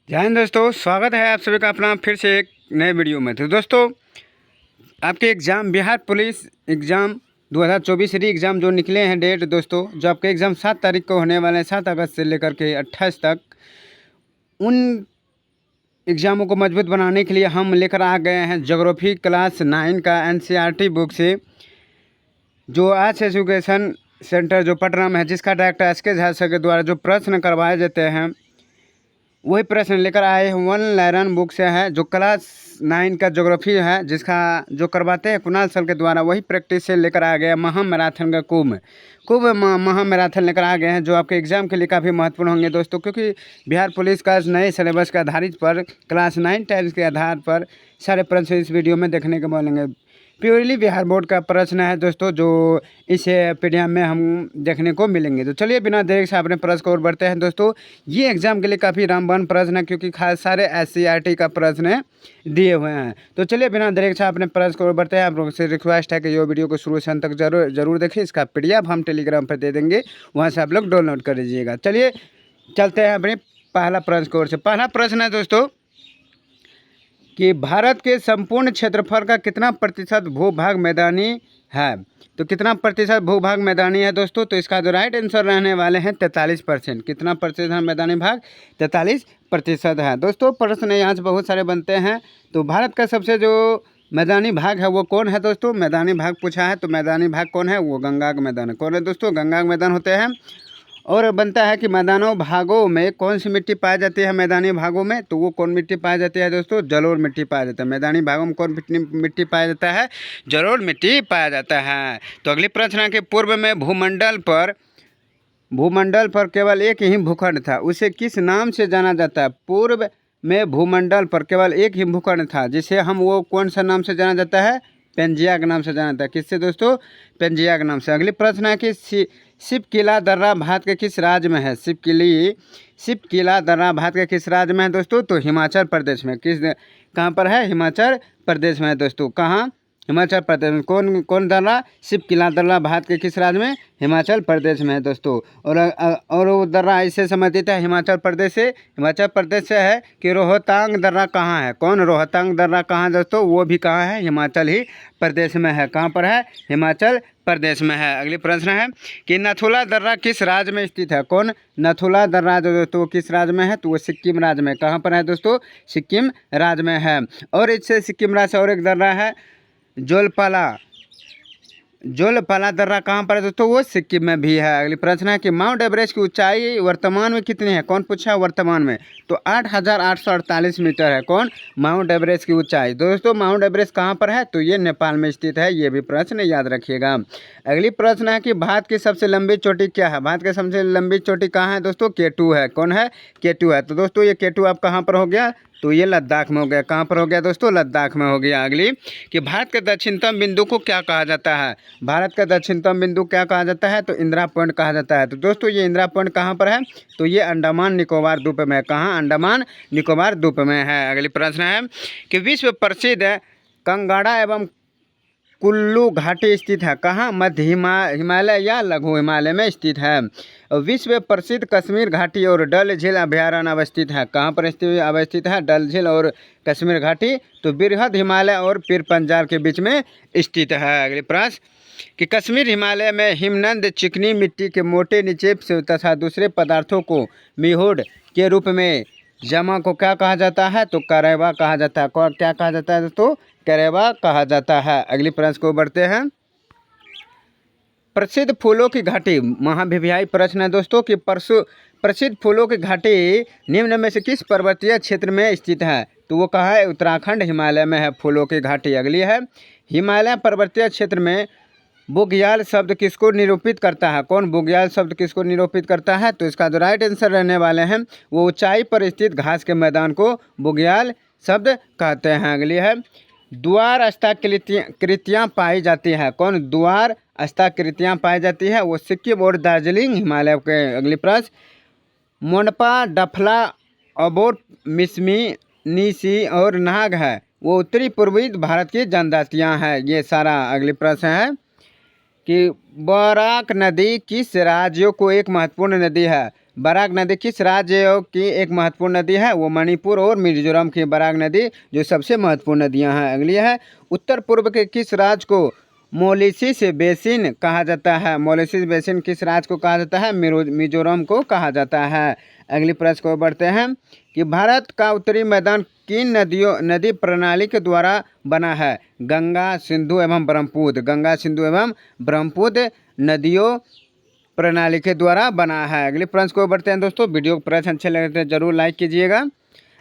जय हिंद दोस्तों, स्वागत है आप सभी का अपना फिर से एक नए वीडियो में। तो दोस्तों, आपके एग्ज़ाम बिहार पुलिस एग्ज़ाम 2024 री एग्ज़ाम जो निकले हैं डेट दोस्तों, जो आपके एग्ज़ाम 7 तारीख को होने वाले हैं, 7 अगस्त से लेकर के 28 तक। उन एग्ज़ामों को मजबूत बनाने के लिए हम लेकर आ गए हैं ज्योग्राफी क्लास 9 का एनसीईआरटी बुक से, जो आज एजुकेशन सेंटर जो पटना में है, जिसका डायरेक्टर एस.के. झा सर के द्वारा जो प्रश्न करवाए जाते हैं, वही प्रश्न लेकर आए हैं। वन लर्न बुक से है, जो क्लास 9 का ज्योग्राफी है, जिसका जो करवाते हैं कुणाल सर के द्वारा, वही प्रैक्टिस से लेकर आ गया महा मैराथन का कुंभ महा मैराथन लेकर आ गए हैं, जो आपके एग्ज़ाम के लिए काफ़ी महत्वपूर्ण होंगे दोस्तों, क्योंकि बिहार पुलिस का नए सिलेबस के आधारित पर क्लास 9 10 के आधार पर सारे प्रश्न इस वीडियो में देखने को मिलेंगे। प्योरली बिहार बोर्ड का प्रश्न है दोस्तों, जो इस पीडीएफ में हम देखने को मिलेंगे। तो चलिए बिना देरी से अपने प्रश्न को और बढ़ते हैं दोस्तों। ये एग्जाम के लिए काफ़ी रामबाण प्रश्न है, क्योंकि खास सारे एससीईआरटी का प्रश्न दिए हुए हैं। तो चलिए बिना देरी से अपने प्रश्न को और बढ़ते हैं। आप लोगों से रिक्वेस्ट है कि ये वीडियो को शुरू से अंत तक जरूर देखिए। इसका पीडीएफ हम टेलीग्राम पर दे देंगे, वहाँ से आप लोग डाउनलोड कर लीजिएगा। चलिए चलते हैं अपने पहला प्रश्न की ओर से। पहला प्रश्न है दोस्तों कि भारत के संपूर्ण क्षेत्रफल का कितना प्रतिशत भूभाग मैदानी है। तो कितना प्रतिशत भूभाग मैदानी है दोस्तों? तो इसका जो राइट आंसर रहने वाले हैं 43%। कितना प्रतिशत है मैदानी भाग? 43% है दोस्तों। प्रश्न यहाँ से बहुत सारे बनते हैं। तो भारत का सबसे जो मैदानी भाग है वो कौन है दोस्तों? मैदानी भाग पूछा है, तो मैदानी भाग कौन है? वो गंगा का मैदान है। कौन है दोस्तों? गंगा के मैदान होते हैं। और बनता है कि मैदानों भागों में कौन सी मिट्टी पाई जाती है? मैदानी भागों में तो वो कौन मिट्टी पाई जाती है दोस्तों? जलोढ़ मिट्टी पाया जाता है। मैदानी भागों में कौन मिट्टी पाया जाता है? जलोढ़ मिट्टी पाया जाता है। तो अगली प्रश्न है कि पूर्व में भूमंडल पर केवल एक ही भूखंड था, उसे किस नाम से जाना जाता है? पूर्व में भूमंडल पर केवल एक ही भूखंड था, जिसे हम वो कौन सा नाम से जाना जाता है? पेंजिया के नाम से जाना जाता है। किससे दोस्तों? पेंजिया के नाम से। अगली प्रश्न है कि शिवकिला दर्रा भारत के किस राज्य में है? शिवकिला दर्रा भारत के किस राज्य में है दोस्तों? तो हिमाचल प्रदेश में। कहाँ पर है? हिमाचल प्रदेश में है दोस्तों। कहाँ? हिमाचल प्रदेश में। कौन दर्रा? शिवकिला दर्रा भारत के किस राज्य में? हिमाचल प्रदेश में है दोस्तों। और वो दर्रा इससे संबंधित है हिमाचल प्रदेश से। हिमाचल प्रदेश से है कि रोहतांग दर्रा कहाँ है? कौन? रोहतांग दर्रा कहाँ है दोस्तों? वो भी कहाँ है? हिमाचल ही प्रदेश में है। कहाँ पर है? हिमाचल प्रदेश में है। अगली प्रश्न है कि नथुला दर्रा किस राज्य में स्थित है? कौन? नथुला दर्रा जो दोस्तों किस राज्य में है? तो वो सिक्किम राज्य में। कहाँ पर है दोस्तों? सिक्किम राज्य में है। और इससे सिक्किम राज्य से और एक दर्रा है जोलपाला दर्रा। कहाँ पर है दोस्तों? वो सिक्किम में भी है। अगली प्रश्न है कि माउंट एवरेस्ट की ऊंचाई वर्तमान में कितनी है? कौन पूछा? वर्तमान में तो 8,848 मीटर है। कौन? माउंट एवरेस्ट की ऊंचाई। दोस्तों माउंट एवरेस्ट कहाँ पर है? तो ये नेपाल में स्थित है। ये भी प्रश्न याद रखिएगा। अगली प्रश्न है कि भारत की सबसे लंबी चोटी क्या है? भारत की सबसे लंबी चोटी कहाँ है दोस्तों? K2 है। कौन है? K2 है। तो दोस्तों ये K2 आप कहाँ पर हो गया? तो ये लद्दाख में हो गया। कहाँ पर हो गया दोस्तों? लद्दाख में हो गया। अगली कि भारत के दक्षिणतम बिंदु को क्या कहा जाता है? भारत का दक्षिणतम बिंदु क्या कहा जाता है? तो इंदिरा पॉइंट कहा जाता है। तो दोस्तों ये इंदिरा पॉइंट कहाँ पर है? तो ये अंडमान निकोबार द्वीप में है। कहाँ? अंडमान निकोबार द्वीप में है। अगली प्रश्न है कि विश्व प्रसिद्ध कांगड़ा एवं कुल्लू घाटी स्थित है। कहाँ? मध्य हिमालय या लघु हिमालय में स्थित है। विश्व प्रसिद्ध कश्मीर घाटी और डल झील अभ्यारण्य अवस्थित है। कहाँ पर अवस्थित है? डल झील और कश्मीर घाटी तो बृहद हिमालय और पीर पंजाब के बीच में स्थित है। अगले प्रश्न कि कश्मीर हिमालय में हिमनद चिकनी मिट्टी के मोटे निक्षेप से तथा दूसरे पदार्थों को मिहोड के रूप में जमा को क्या कहा जाता है? तो करेवा कहा जाता है। क्या कहा जाता है दोस्तों? करेवा कहा जाता है। अगली प्रश्न को बढ़ते हैं। प्रसिद्ध फूलों की घाटी महाभिव्यायी प्रश्न है दोस्तों कि प्रसिद्ध फूलों की घाटी निम्न में से किस पर्वतीय क्षेत्र में स्थित है? तो वो कहाँ है? उत्तराखंड हिमालय में है फूलों की घाटी। अगली है हिमालय पर्वतीय क्षेत्र में बुग्याल शब्द किसको निरूपित करता है? कौन? बुग्याल शब्द किसको निरूपित करता है? तो इसका जो राइट आंसर रहने वाले हैं वो ऊंचाई पर स्थित घास के मैदान को बुग्याल शब्द कहते हैं। अगली है द्वार हस्ताकृतियाँ पाई जाती हैं। कौन? द्वार हस्ताकृतियाँ पाई जाती है वो सिक्किम और दार्जिलिंग हिमालय के। अगली प्रश्न मोनपा डफला अबोर मिसमी नीसी और नाग है वो उत्तरी पूर्वी भारत की जनजातियाँ हैं। ये सारा। अगली प्रश्न है कि बराक नदी किस राज्यों को एक महत्वपूर्ण नदी है? बराक नदी किस राज्य की एक महत्वपूर्ण नदी है? वो मणिपुर और मिजोरम की बराक नदी जो सबसे महत्वपूर्ण नदियां हैं। अगली है, उत्तर पूर्व के किस राज्य को मोलिसिस बेसिन कहा जाता है? मोलिसिस बेसिन किस राज्य को कहा जाता है? मिजोरम को कहा जाता है। अगली प्रश्न को बढ़ते हैं कि भारत का उत्तरी मैदान किन नदी प्रणाली के द्वारा बना है? गंगा, सिंधु एवं ब्रह्मपुत्र। गंगा, सिंधु एवं ब्रह्मपुत्र नदियों प्रणाली के द्वारा बना है। अगले प्रश्न को बढ़ते हैं दोस्तों। वीडियो को प्रश्न अच्छे लगे तो जरूर लाइक कीजिएगा।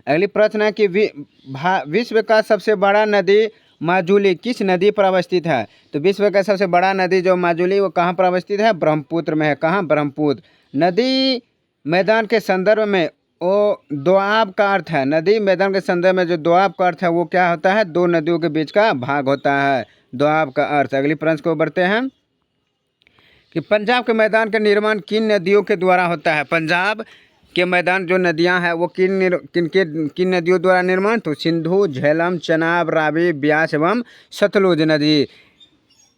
अगली प्रश्न है कि विश्व का सबसे बड़ा नदी माजुली किस नदी पर अवस्थित है? तो विश्व का सबसे बड़ा नदी जो माजुली वो कहाँ पर अवस्थित है? ब्रह्मपुत्र में है। कहाँ? ब्रह्मपुत्र। नदी मैदान के संदर्भ में वो दोआब का अर्थ है। नदी मैदान के संदर्भ में जो दोआब का अर्थ है वो क्या होता है? दो नदियों के बीच का भाग होता है, दोआब का अर्थ। अगली प्रश्न को बढ़ते हैं कि पंजाब के मैदान का निर्माण किन नदियों के द्वारा होता है? पंजाब के मैदान जो नदियां हैं वो किन नदियों द्वारा निर्माण? तो सिंधु, झेलम, चनाब, रावी, ब्यास एवं सतलुज नदी।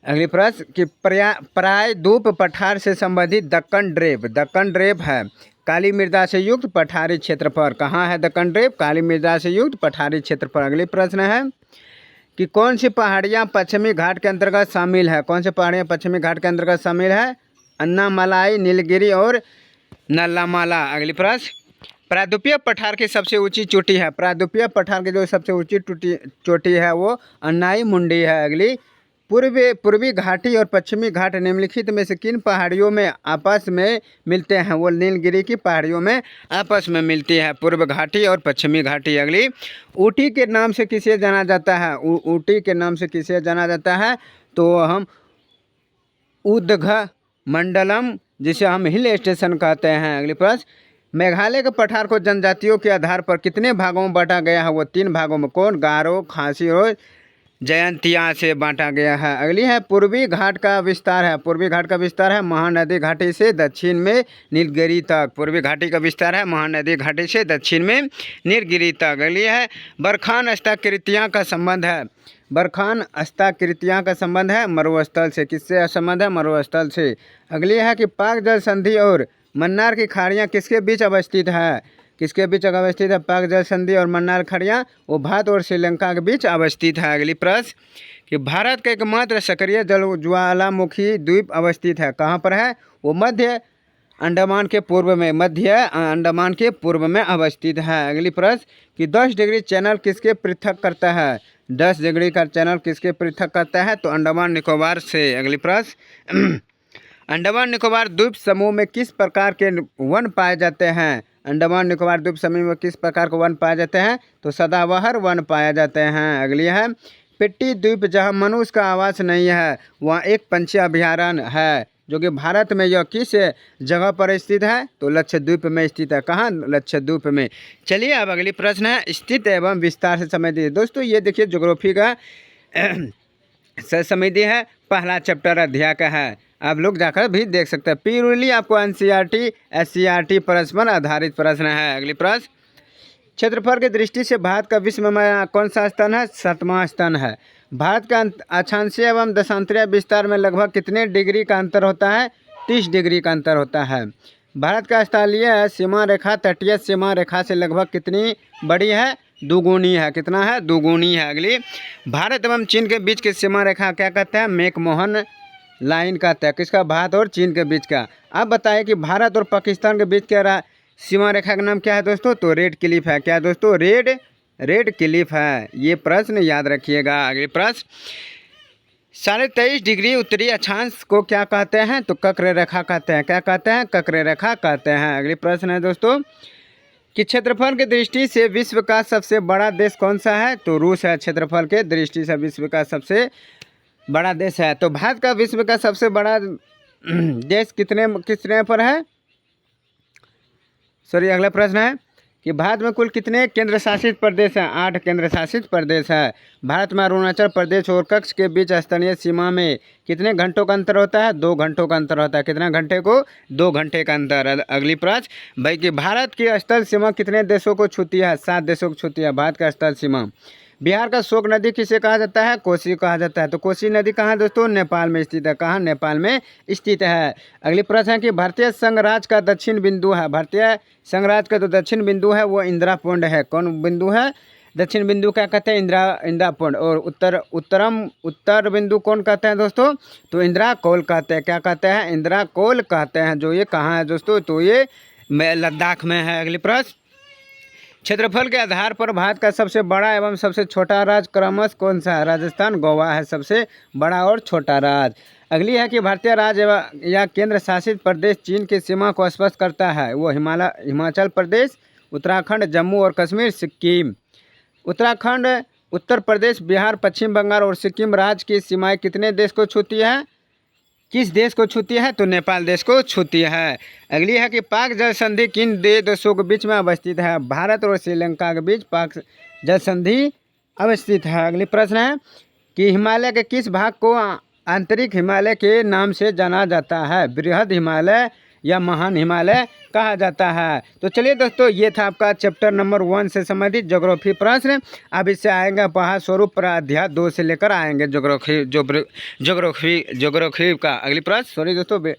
अगली प्रश्न कि प्रायद्वीप पठार से संबंधित दक्कन ड्रेप। दक्कन ड्रेप है काली मृदा से युक्त पठारी क्षेत्र पर। कहाँ है दक्कन ड्रेप? काली मृदा से युक्त पठारी क्षेत्र पर। अगली प्रश्न है कि कौन सी पहाड़ियाँ पश्चिमी घाट के अंतर्गत शामिल है? कौन सी पहाड़ियाँ पश्चिमी घाट के अंतर्गत शामिल है? अन्नामलाई, नीलगिरी और नल्लामाला। अगली प्रश्न प्रायद्वीपीय पठार की सबसे ऊंची चोटी है? प्रायद्वीपीय पठार की जो सबसे ऊंची चोटी है वो अन्नाई मुंडी है। अगली पूर्वी घाटी और पश्चिमी घाट निम्नलिखित में से किन पहाड़ियों में आपस में मिलते हैं? वो नीलगिरी की पहाड़ियों में आपस में मिलती है, पूर्व घाटी और पश्चिमी घाटी। अगली ऊटी के नाम से किसे जाना जाता है? ऊटी के नाम से किसे जाना जाता है? तो हम उदघमंडलम जिसे हम हिल स्टेशन कहते हैं। अगली प्रश्न मेघालय के पठार को जनजातियों के आधार पर कितने भागों में बांटा गया है? वो 3 भागों में। कौन? गारो, खासी और जयंतिया से बांटा गया है। अगली है पूर्वी घाट का विस्तार है। पूर्वी घाट का विस्तार है महानदी घाटी से दक्षिण में नीलगिरी तक। पूर्वी घाटी का विस्तार है महानदी घाटी से दक्षिण में नीलगिरी तक। अगली है बरखान अस्ताकृतियाँ का संबंध है। बरखान अस्ताकृतियाँ का संबंध है मरुस्थल से। किससे संबंध है? मरुस्थल से। अगली है कि पाक जल संधि और मन्नार की खाड़ियाँ किसके बीच अवस्थित है? किसके बीच अवस्थित है? पाक जल संधि और मन्नार खाड़ियाँ वो भारत और श्रीलंका के बीच अवस्थित है। अगली प्रश्न कि भारत का एकमात्र सक्रिय ज्वालामुखी द्वीप अवस्थित है। कहाँ पर है? वो मध्य अंडमान के पूर्व में, मध्य अंडमान के पूर्व में अवस्थित है। अगली प्रश्न कि 10 डिग्री चैनल किसके पृथक करता है? 10 डिग्री का चैनल किसके पृथक करता है? तो अंडमान निकोबार से। अगली प्रश्न अंडमान निकोबार द्वीप समूह में किस प्रकार के वन पाए जाते हैं? अंडमान निकोबार द्वीप समूह में किस प्रकार के वन पाए जाते हैं? तो सदाबहार वन पाए जाते हैं। अगली है पिट्टी द्वीप जहां मनुष्य का आवास नहीं है वहां एक पंछी अभयारण्य है जो कि भारत में यह किस जगह पर स्थित है? तो लक्षद्वीप में स्थित है। कहाँ? लक्षद्वीप में। चलिए अब अगली प्रश्न है स्थित एवं विस्तार से समझ दीजिए। दोस्तों ये देखिए ज्योग्राफी का समझिए है पहला चैप्टर अध्याय का है। आप लोग जाकर भी देख सकते हैं। प्योरली आपको एनसीईआरटी SCERT प्रश्न पर आधारित प्रश्न है। अगली प्रश्न क्षेत्रफल की दृष्टि से भारत का विश्व में कौन सा स्थान है? 7वां स्थान है। भारत का अक्षांशीय एवं दशांतरीय विस्तार में लगभग कितने डिग्री का अंतर होता है? 30 डिग्री का अंतर होता है। भारत का स्थलीय सीमा रेखा तटीय सीमा रेखा से लगभग कितनी बड़ी है? दुगुनी है। कितना है? दुगुनी है। अगली भारत एवं चीन के बीच की सीमा रेखा क्या कहते हैं? मैकमोहन लाइन कहते हैं। किसका? भारत और चीन के बीच का। अब बताएं कि भारत और पाकिस्तान के बीच क्या सीमा रेखा का नाम क्या है दोस्तों? तो रेड क्लिफ है। क्या दोस्तों? रेड क्लिफ है। ये प्रश्न याद रखिएगा। अगले प्रश्न 23.5 डिग्री उत्तरी अक्षांश को क्या कहते हैं? तो कक्र रेखा कहते हैं। क्या कहते हैं? कक्र रेखा कहते हैं। अगले प्रश्न है दोस्तों कि क्षेत्रफल की दृष्टि से विश्व का सबसे बड़ा देश कौन सा है? तो रूस है। क्षेत्रफल के दृष्टि से विश्व का सबसे बड़ा देश है। तो भारत का विश्व का सबसे बड़ा देश कितने पर है? अगला प्रश्न है कि भारत में कुल कितने केंद्र शासित प्रदेश हैं? 8 केंद्र शासित प्रदेश है। भारत में अरुणाचल प्रदेश और कच्छ के बीच स्थलीय सीमा में कितने घंटों का अंतर होता है? 2 घंटों का अंतर होता है। कितना घंटे को? 2 घंटे का अंतर। अगली प्रश्न भाई कि भारत की स्थल सीमा कितने देशों को छूती है? 7 देशों को छूती है भारत का स्थल सीमा। बिहार का शोक नदी किसे कहा जाता है? कोसी कहा जाता है। तो कोसी नदी कहाँ है दोस्तों? नेपाल में स्थित है। कहाँ? नेपाल में स्थित है। अगली प्रश्न है कि भारतीय संघराज्य का दक्षिण बिंदु है। भारतीय संघराज्य का जो दक्षिण बिंदु है वो इंदिरा पुंड है। कौन बिंदु है? दक्षिण बिंदु क्या कहते हैं? इंदिरा पुंड। और उत्तर बिंदु कौन कहते हैं दोस्तों? तो इंदिरा कोल कहते हैं। क्या कहते हैं? इंदिरा कोल कहते हैं। जो ये कहाँ है दोस्तों? तो ये लद्दाख में है। अगली प्रश्न, क्षेत्रफल के आधार पर भारत का सबसे बड़ा एवं सबसे छोटा राज्य क्रमशः कौन सा है? राजस्थान, गोवा है सबसे बड़ा और छोटा राज्य। अगली है कि भारतीय राज्य या केंद्र शासित प्रदेश चीन की सीमा को स्पर्श करता है। वो हिमाचल प्रदेश, उत्तराखंड, जम्मू और कश्मीर, सिक्किम। उत्तराखंड, उत्तर प्रदेश, बिहार, पश्चिम बंगाल और सिक्किम राज्य की सीमाएं कितने देश को छूती है? किस देश को छूती है? तो नेपाल देश को छूती है। अगली है कि पाक जल संधि किन दो देशों के बीच में अवस्थित है? भारत और श्रीलंका के बीच पाक जल संधि अवस्थित है। अगली प्रश्न है कि हिमालय के किस भाग को आंतरिक हिमालय के नाम से जाना जाता है? बृहद हिमालय या महान हिमालय कहा जाता है। तो चलिए दोस्तों, ये था आपका चैप्टर नंबर 1 से संबंधित ज्योग्राफी प्रश्न। अब इससे आएंगे उपहार स्वरूप पर अध्याय 2 से लेकर आएंगे ज्योग्राफी का अगली प्रश्न, सॉरी दोस्तों,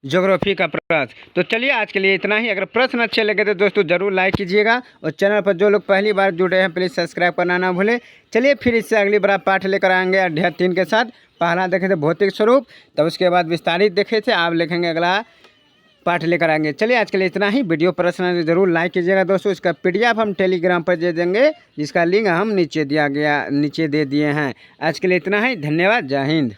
ज्योग्राफी का प्रश्न। तो चलिए आज के लिए इतना ही। अगर प्रश्न अच्छे लगे तो दोस्तों जरूर लाइक कीजिएगा और चैनल पर जो लोग पहली बार जुड़े हैं प्लीज़ सब्सक्राइब करना ना भूलें। चलिए फिर इससे अगली बार पाठ लेकर आएंगे अध्याय 3 के साथ। पहला देखे थे भौतिक स्वरूप, तब उसके बाद विस्तारित देखे थे, आप लिखेंगे अगला पाठ लेकर आएंगे। चलिए आज के लिए इतना ही। वीडियो पसंद जरूर लाइक कीजिएगा दोस्तों। इसका PDF हम टेलीग्राम पर दे देंगे, जिसका लिंक हम नीचे दे दिए हैं। आज के लिए इतना ही। धन्यवाद। जय हिंद।